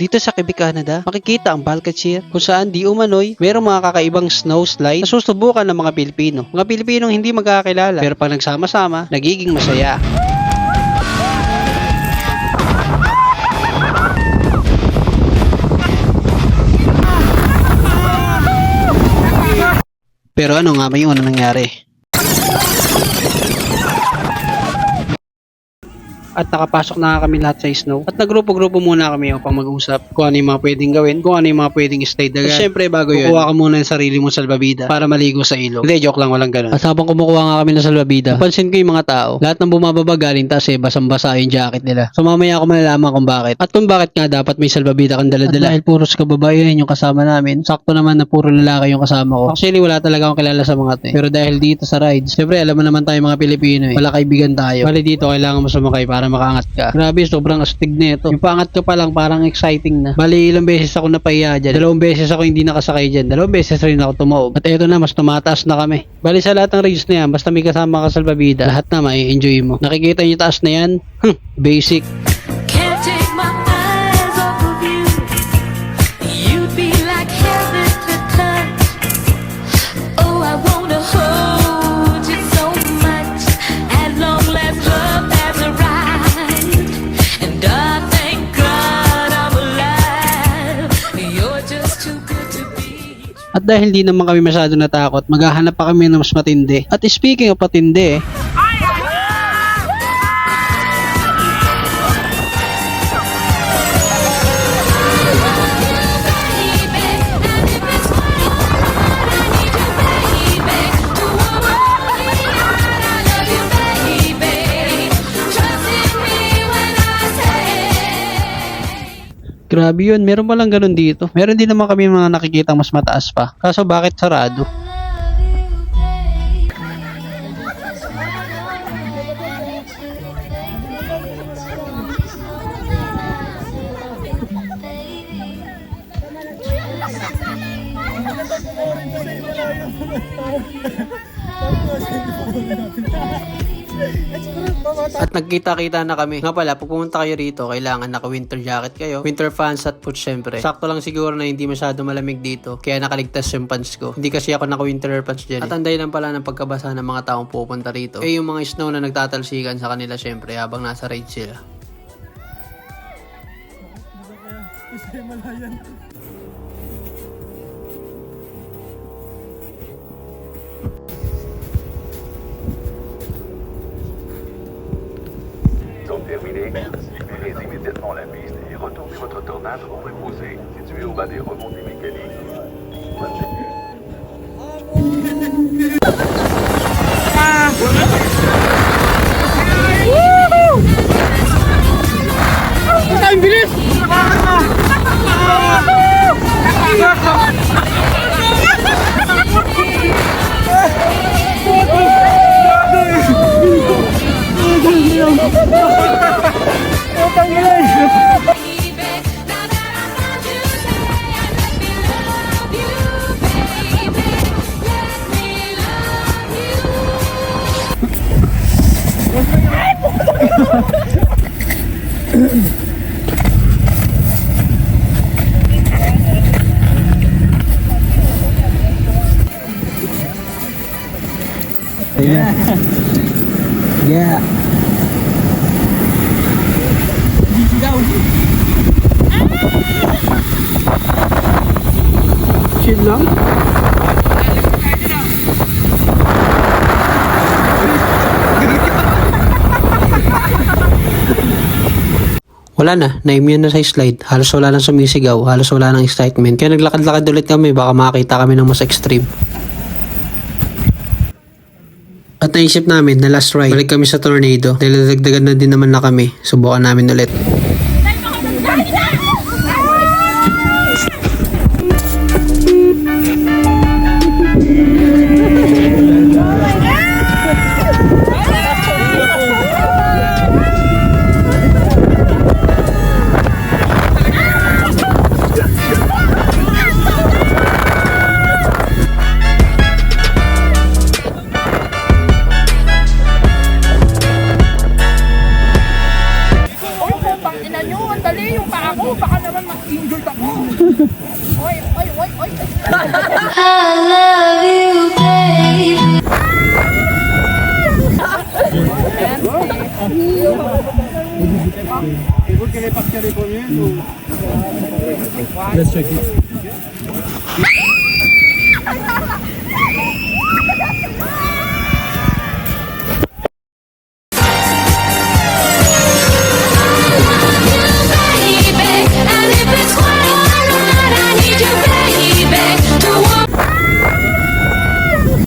Dito sa Quebec, Canada, makikita ang Balcachir kung saan di umano'y mayroong mga kakaibang snow slide na susubukan ng mga Pilipino. Mga Pilipinong hindi magkakilala pero pag nagsama-sama, nagiging masaya. Pero ano nga ba yung nangyari? At nakapasok na kami lahat sa snow. At nagrupo-grupo muna kami upang mag-usap kung ano yung mga pwedeng gawin, kung ano yung mga pwedeng slide agad. At syempre bago yun, kukuha ka muna yung sarili mong salbabida para maligo sa ilog. Hindi, joke lang, walang ganun. At habang kumukuha nga kami ng salbabida, napansin ko yung mga tao. Lahat ng bumababa galing taas basang-basa yung jacket nila. So mamaya ako malalaman kung bakit. At kung bakit nga dapat may salbabida kang dala-dala. At dahil puros kababayan yung kasama namin, sakto naman na puro lalaki yung kasama ko. Actually, wala talaga akong kilala sa mga to. Pero dahil dito sa rides, syempre alam mo naman tayo mga Pilipino wala kaibigan tayo. Bali dito kailangan mo sumakay para makaangat ka. Grabe, sobrang astig nito. Yung pangat ko pa lang parang exciting na. Bali ilang beses ako napahiya dyan. 2 beses ako hindi nakasakay dyan. 2 beses rin ako tumaob. At eto na, mas tumataas na kami. Bali sa lahat ng rides na yan, basta may kasama ka salbabida, lahat na mai-enjoy mo. Nakikita niyo taas na yan? Basic. Can't take my eyes off of you. You'd be like heaven to touch. Oh, I wanna hold you so much. At long last, love has arrived, and I thank God I'm alive. You're just too good to be. At dahil hindi naman kami masyado natakot, maghahanap pa kami ng mas matindi. At speaking of patindi, grabe yun, meron palang ganun dito. Meron din naman kami mga nakikita mas mataas pa. Kaso bakit sarado? At nagkita-kita na kami. Nga pala, pag pumunta kayo rito, kailangan naka-winter jacket kayo, winter pants at boots syempre. Sakto lang siguro na hindi masyado malamig dito, kaya nakaligtas yung pants ko. Hindi kasi ako naka-winter pants dyan. At anday lang pala ng pagkabasa ng mga taong pupunta rito. Yung mga snow na nagtatalsikan sa kanila syempre habang nasa ride sila. Terminé, suivez immédiatement la piste et retournez votre tornade au reposé, situé au bas des remontées mécaniques. Yeah. Chill lang. Wala na, na-immune na sa slide. Halos wala nang sumisigaw, halos wala nang excitement. Kaya naglakad-lakad ulit kami, baka makakita kami ng mas extreme. At naisip namin na last ride, balik kami sa tornado. Dahil nadagdagan na din naman na kami, subukan namin ulit. Let's check it.